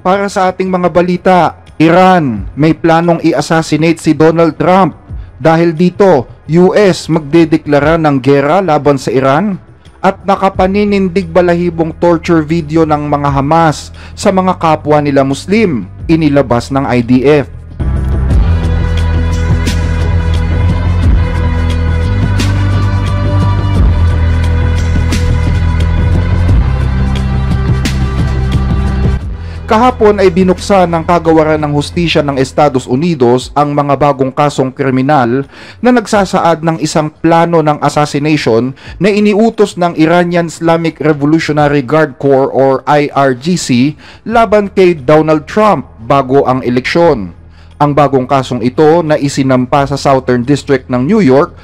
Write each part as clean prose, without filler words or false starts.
Para sa ating mga balita, Iran may planong i-assassinate si Donald Trump. Dahil dito, US magdedeklara ng giyera laban sa Iran. At nakapaninindig balahibong torture video ng mga Hamas sa mga kapwa nila Muslim, inilabas ng IDF. Kahapon ay binuksan ng kagawaran ng hustisya ng Estados Unidos ang mga bagong kasong kriminal na nagsasaad ng isang plano ng assassination na iniutos ng Iranian Islamic Revolutionary Guard Corps or IRGC laban kay Donald Trump bago ang eleksyon. Ang bagong kasong ito na isinampa sa Southern District ng New York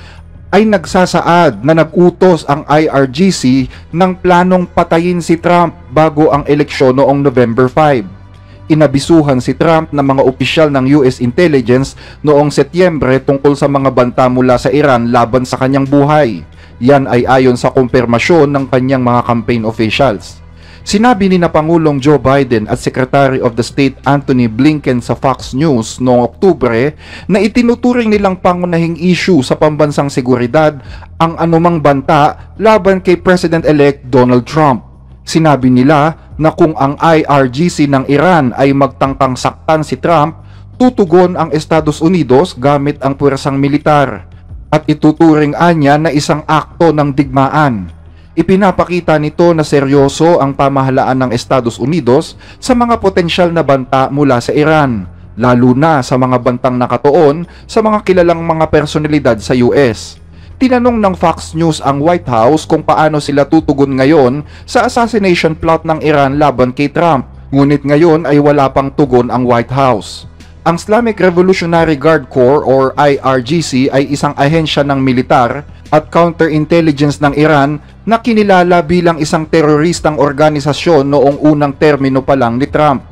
ay nagsasaad na nag-utos ang IRGC ng planong patayin si Trump bago ang eleksyon noong November 5. Inabisuhan si Trump ng mga opisyal ng US Intelligence noong Setyembre tungkol sa mga banta mula sa Iran laban sa kanyang buhay. Yan ay ayon sa kumpirmasyon ng kanyang mga campaign officials. Sinabi ni na Pangulong Joe Biden at Secretary of the State Antony Blinken sa Fox News noong Oktubre na itinuturing nilang pangunahing issue sa pambansang seguridad ang anumang banta laban kay President-elect Donald Trump. Sinabi nila na kung ang IRGC ng Iran ay magtangkang saktan si Trump, tutugon ang Estados Unidos gamit ang puwersang militar at ituturing anya na isang akto ng digmaan. Ipinapakita nito na seryoso ang pamahalaan ng Estados Unidos sa mga potensyal na banta mula sa Iran, lalo na sa mga bantang nakatuon sa mga kilalang mga personalidad sa US. Tinanong ng Fox News ang White House kung paano sila tutugon ngayon sa assassination plot ng Iran laban kay Trump, ngunit ngayon ay wala pang tugon ang White House. Ang Islamic Revolutionary Guard Corps or IRGC ay isang ahensya ng militar at counterintelligence ng Iran na kinilala bilang isang teroristang organisasyon noong unang termino pa lang ni Trump.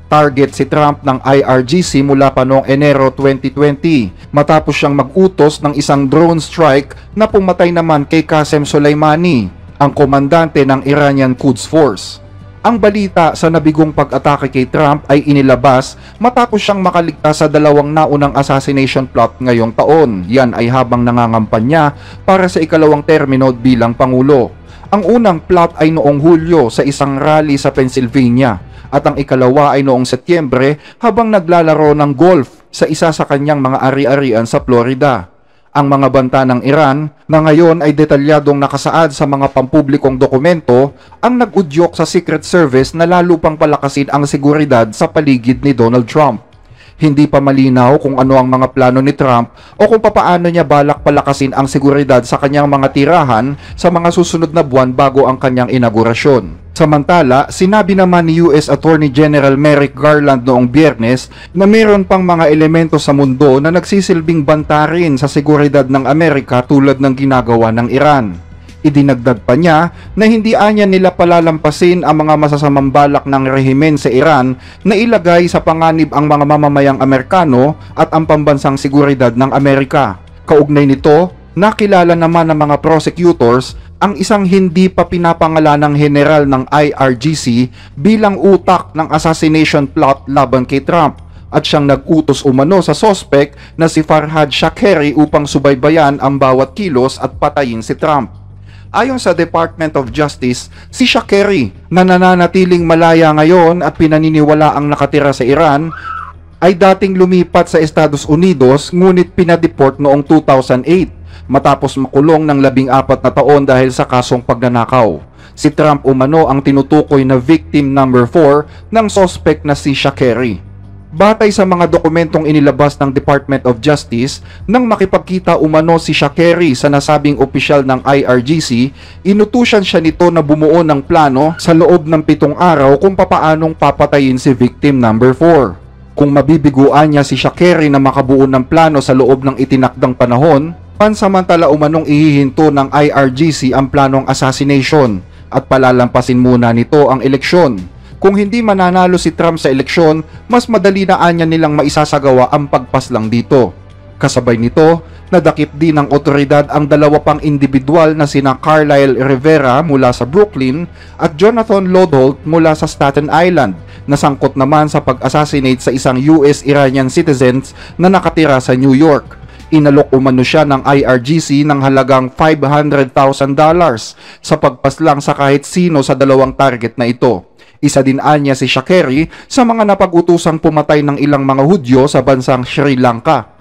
Target si Trump ng IRGC mula pa noong Enero 2020 matapos siyang mag-utos ng isang drone strike na pumatay naman kay Qasem Soleimani, ang komandante ng Iranian Quds Force. Ang balita sa nabigong pag-atake kay Trump ay inilabas matapos siyang makaligtas sa dalawang naunang assassination plot ngayong taon. Yan ay habang nangangampanya para sa ikalawang termino bilang Pangulo. Ang unang plot ay noong Hulyo sa isang rally sa Pennsylvania at ang ikalawa ay noong Setyembre habang naglalaro ng golf sa isa sa kanyang mga ari-arian sa Florida. Ang mga banta ng Iran na ngayon ay detalyadong nakasaad sa mga pampublikong dokumento ang nag-udyok sa Secret Service na lalo pang palakasin ang seguridad sa paligid ni Donald Trump. Hindi pa malinaw kung ano ang mga plano ni Trump o kung papaano niya balak palakasin ang seguridad sa kanyang mga tirahan sa mga susunod na buwan bago ang kanyang inaugurasyon. Samantala, sinabi naman ni US Attorney General Merrick Garland noong Biyernes na mayroon pang mga elemento sa mundo na nagsisilbing banta rin sa seguridad ng Amerika tulad ng ginagawa ng Iran. Idinagdag pa niya na hindi anya nila palalampasin ang mga masasamang balak ng rehimen sa Iran na ilagay sa panganib ang mga mamamayang Amerikano at ang pambansang seguridad ng Amerika. Kaugnay nito, nakilala naman ng mga prosecutors ang isang hindi pa pinapangalanang general ng IRGC bilang utak ng assassination plot laban kay Trump at siyang nag-utos umano sa suspect na si Farhad Shakeri upang subaybayan ang bawat kilos at patayin si Trump. Ayon sa Department of Justice, si Shakeri na nananatiling malaya ngayon at pinaniniwala ang nakatira sa Iran ay dating lumipat sa Estados Unidos ngunit pinadeport noong 2008 matapos makulong ng 14 na taon dahil sa kasong pagnanakaw. Si Trump umano ang tinutukoy na victim number 4 ng suspect na si Shakeri. Batay sa mga dokumentong inilabas ng Department of Justice, nang makipagkita umano si Shakeri sa nasabing opisyal ng IRGC, inutusan siya nito na bumuo ng plano sa loob ng 7 araw kung papaanong papatayin si victim number 4. Kung mabibiguan niya si Shakeri na makabuo ng plano sa loob ng itinakdang panahon, pansamantala umanong ihihinto ng IRGC ang planong assassination at palalampasin muna nito ang eleksyon. Kung hindi mananalo si Trump sa eleksyon, mas madali na anya nilang maisasagawa ang pagpaslang dito. Kasabay nito, nadakip din ng otoridad ang dalawa pang individual na sina Carlyle Rivera mula sa Brooklyn at Jonathan Lodholt mula sa Staten Island na sangkot naman sa pag-assassinate sa isang US-Iranian citizens na nakatira sa New York. Inalok umano siya ng IRGC ng halagang $500,000 sa pagpaslang sa kahit sino sa dalawang target na ito. Isa din anya si Shakeri sa mga napag-utusang pumatay ng ilang mga Hudyo sa bansang Sri Lanka.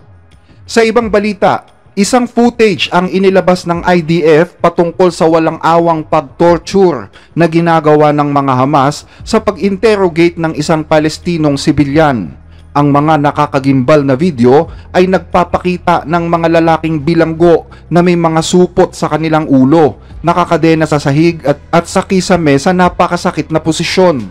Sa ibang balita, isang footage ang inilabas ng IDF patungkol sa walang awang pag-torture na ginagawa ng mga Hamas sa pag-interrogate ng isang Palestinong sibilyan. Ang mga nakakagimbal na video ay nagpapakita ng mga lalaking bilanggo na may mga supot sa kanilang ulo, nakakadena sa sahig at sa kisame sa napakasakit na posisyon.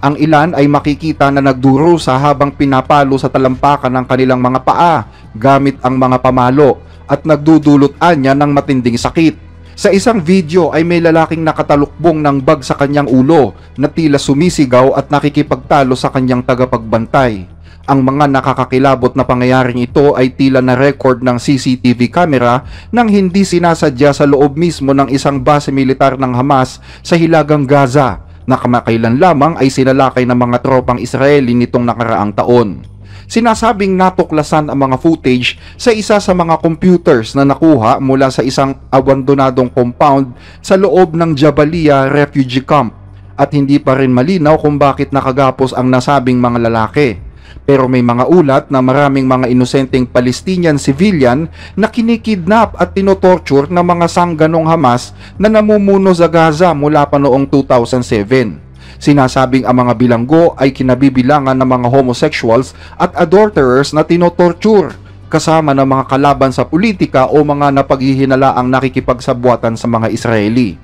Ang ilan ay makikita na nagdurusa habang pinapalo sa talampakan ng kanilang mga paa gamit ang mga pamalo at nagdudulot anya ng matinding sakit. Sa isang video ay may lalaking nakatalukbong ng bag sa kanyang ulo na tila sumisigaw at nakikipagtalo sa kanyang tagapagbantay. Ang mga nakakakilabot na pangyayaring ito ay tila na record ng CCTV camera nang hindi sinasadya sa loob mismo ng isang base militar ng Hamas sa Hilagang Gaza na kamakailan lamang ay sinalakay ng mga tropang Israeli nitong nakaraang taon. Sinasabing natuklasan ang mga footage sa isa sa mga computers na nakuha mula sa isang abandonadong compound sa loob ng Jabalia Refugee Camp at hindi pa rin malinaw kung bakit nakagapos ang nasabing mga lalaki. Pero may mga ulat na maraming mga inosenteng Palestinian civilian na kinikidnap at tinotorture ng mga sangganong Hamas na namumuno sa Gaza mula pa noong 2007. Sinasabing ang mga bilanggo ay kinabibilangan ng mga homosexuals at adulterers na tinotorture, kasama ng mga kalaban sa politika o mga napaghihinalaang nakikipagsabwatan sa mga Israeli.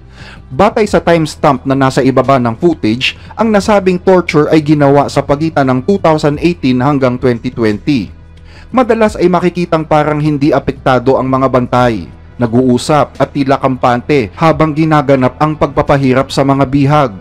Batay sa timestamp na nasa ibaba ng footage, ang nasabing torture ay ginawa sa pagitan ng 2018 hanggang 2020. Madalas ay makikitang parang hindi apektado ang mga bantay, nag-uusap at tila kampante habang ginaganap ang pagpapahirap sa mga bihag.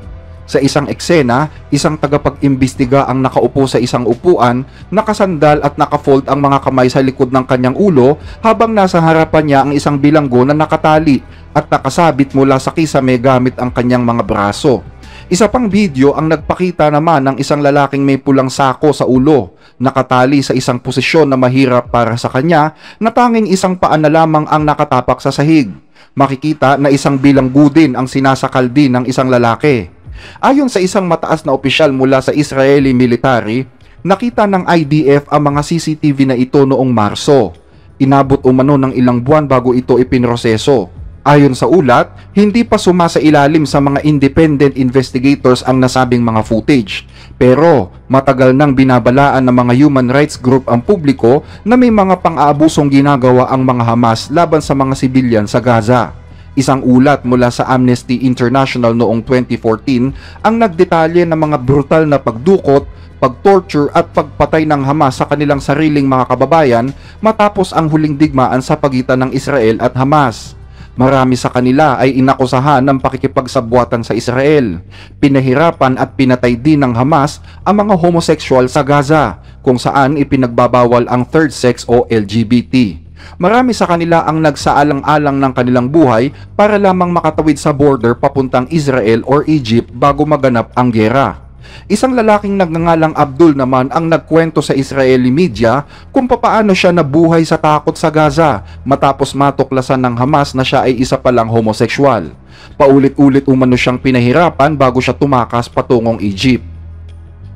Sa isang eksena, isang tagapag-imbestiga ang nakaupo sa isang upuan, nakasandal at nakafold ang mga kamay sa likod ng kanyang ulo habang nasa harapan niya ang isang bilanggo na nakatali at nakasabit mula sa kisame gamit ang kanyang mga braso. Isa pang video ang nagpakita naman ng isang lalaking may pulang sako sa ulo, nakatali sa isang posisyon na mahirap para sa kanya na tanging isang paa na lamang ang nakatapak sa sahig. Makikita na isang bilanggo din ang sinasakal din ng isang lalaki. Ayon sa isang mataas na opisyal mula sa Israeli military, nakita ng IDF ang mga CCTV na ito noong Marso. Inabot umano ng ilang buwan bago ito ipinroseso. Ayon sa ulat, hindi pa sumasailalim sa mga independent investigators ang nasabing mga footage. Pero matagal nang binabalaan ng mga human rights group ang publiko na may mga pang-aabusong ginagawa ang mga Hamas laban sa mga sibilyan sa Gaza. Isang ulat mula sa Amnesty International noong 2014 ang nagdetalye ng mga brutal na pagdukot, pagtorture at pagpatay ng Hamas sa kanilang sariling mga kababayan matapos ang huling digmaan sa pagitan ng Israel at Hamas. Marami sa kanila ay inakusahan ng pakikipagsabwatan sa Israel. Pinahirapan at pinatay din ng Hamas ang mga homosexual sa Gaza, kung saan ipinagbabawal ang third sex o LGBT. Marami sa kanila ang nagsaalang-alang ng kanilang buhay para lamang makatawid sa border papuntang Israel or Egypt bago maganap ang giyera. Isang lalaking nagngangalang Abdul naman ang nagkwento sa Israeli media kung papaano siya nabuhay sa takot sa Gaza matapos matuklasan ng Hamas na siya ay isa palang homosexual. Paulit-ulit umano siyang pinahirapan bago siya tumakas patungong Egypt.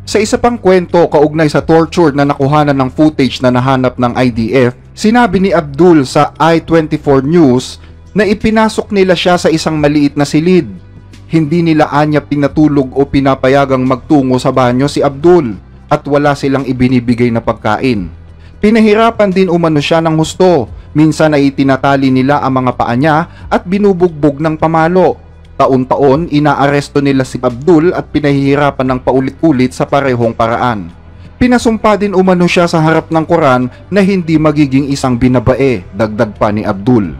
Sa isa pang kwento kaugnay sa torture na nakuhanan ng footage na nahanap ng IDF, sinabi ni Abdul sa I-24 News na ipinasok nila siya sa isang maliit na silid. Hindi nila anya pinatulog o pinapayagang magtungo sa banyo si Abdul at wala silang ibinibigay na pagkain. Pinahirapan din umano siya ng husto, minsan ay itinatali nila ang mga paa niya at binubugbog ng pamalo. Taon-taon, inaaresto nila si Abdul at pinahihirapan ng paulit-ulit sa parehong paraan. Pinasumpa din umano siya sa harap ng Quran na hindi magiging isang binabae, dagdag pa ni Abdul.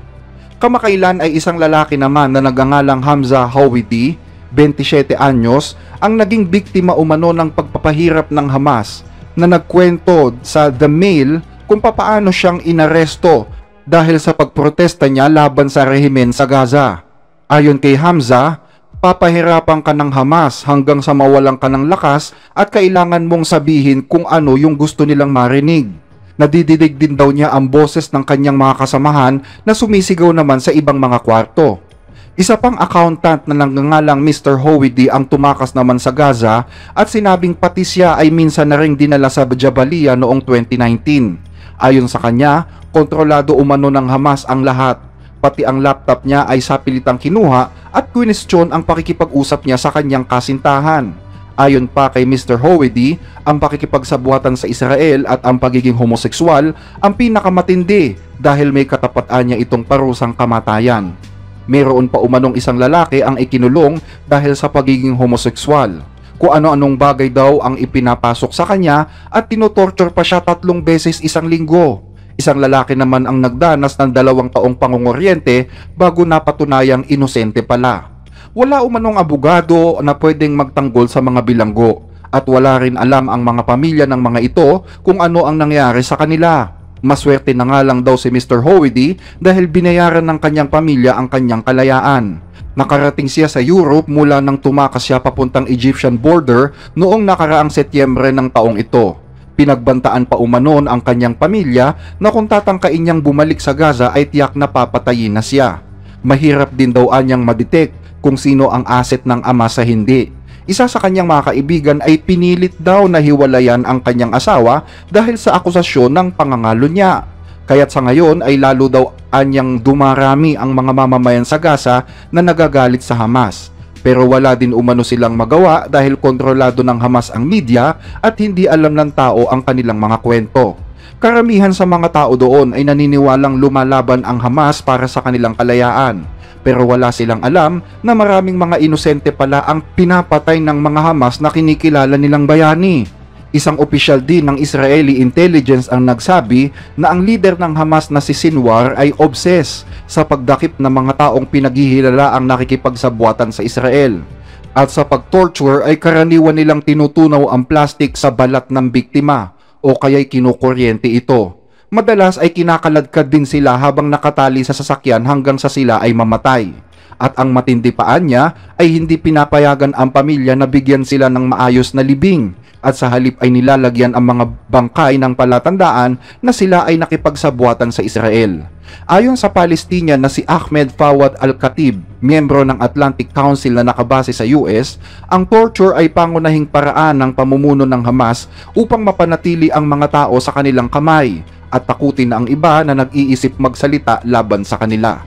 Kamakailan ay isang lalaki naman na nagngangalang Hamza Hawidi, 27 anyos, ang naging biktima umano ng pagpapahirap ng Hamas na nagkwento sa The Mail kung papaano siyang inaresto dahil sa pagprotesta niya laban sa rehimen sa Gaza. Ayon kay Hamza, papahirapan ka ng Hamas hanggang sa mawalan ka ng lakas at kailangan mong sabihin kung ano yung gusto nilang marinig. Nadididig din daw niya ang boses ng kanyang mga kasamahan na sumisigaw naman sa ibang mga kwarto. Isa pang accountant na nangangalang Mr. Howdy ang tumakas naman sa Gaza at sinabing pati siya ay minsan na ring dinala sa Jabalia noong 2019. Ayon sa kanya, kontrolado umano ng Hamas ang lahat. Pati ang laptop niya ay sapilitang kinuha at kwinestyon ang pakikipag-usap niya sa kanyang kasintahan. Ayon pa kay Mr. Howdy, ang pakikipagsabuatan sa Israel at ang pagiging homosekswal ang pinakamatindi dahil may katapatan niya itong parusang kamatayan. Mayroon pa umanong isang lalaki ang ikinulong dahil sa pagiging homosekswal. Kung ano-anong bagay daw ang ipinapasok sa kanya at tinotorture pa siya 3 beses isang linggo. Isang lalaki naman ang nagdanas ng 2 taong pangunguryente bago napatunayang inosente pala. Wala umanong abogado na pwedeng magtanggol sa mga bilanggo at wala rin alam ang mga pamilya ng mga ito kung ano ang nangyari sa kanila. Maswerte na nga lang daw si Mr. Howdy dahil binayaran ng kanyang pamilya ang kanyang kalayaan. Nakarating siya sa Europe mula nang tumakas siya papuntang Egyptian border noong nakaraang Setyembre ng taong ito. Pinagbantaan pa umanon ang kanyang pamilya na kung tatangkain niyang bumalik sa Gaza ay tiyak na papatayin na siya. Mahirap din daw anyang madetect kung sino ang asset ng ama sa hindi. Isa sa kanyang mga kaibigan ay pinilit daw na hiwalayan ang kanyang asawa dahil sa akusasyon ng pangangalo niya. Kaya't sa ngayon ay lalo daw anyang dumarami ang mga mamamayan sa Gaza na nagagalit sa Hamas. Pero wala din umano silang magawa dahil kontrolado ng Hamas ang media at hindi alam ng tao ang kanilang mga kwento. Karamihan sa mga tao doon ay naniniwalang lumalaban ang Hamas para sa kanilang kalayaan. Pero wala silang alam na maraming mga inosente pala ang pinapatay ng mga Hamas na kinikilala nilang bayani. Isang opisyal din ng Israeli intelligence ang nagsabi na ang leader ng Hamas na si Sinwar ay obsessed sa pagdakip ng mga taong pinaghihilala ang nakikipagsabuatan sa Israel. At sa pagtorture ay karaniwan nilang tinutunaw ang plastic sa balat ng biktima o kaya'y kinukuryente ito. Madalas ay kinakaladkad din sila habang nakatali sa sasakyan hanggang sa sila ay mamatay. At ang matindi paan niya ay hindi pinapayagan ang pamilya na bigyan sila ng maayos na libing at sa halip ay nilalagyan ang mga bangkay ng palatandaan na sila ay nakipagsabuatan sa Israel. Ayon sa Palestinian na si Ahmed Fawad Al-Khatib, miyembro ng Atlantic Council na nakabase sa US, ang torture ay pangunahing paraan ng pamumuno ng Hamas upang mapanatili ang mga tao sa kanilang kamay at takutin ang iba na nag-iisip magsalita laban sa kanila.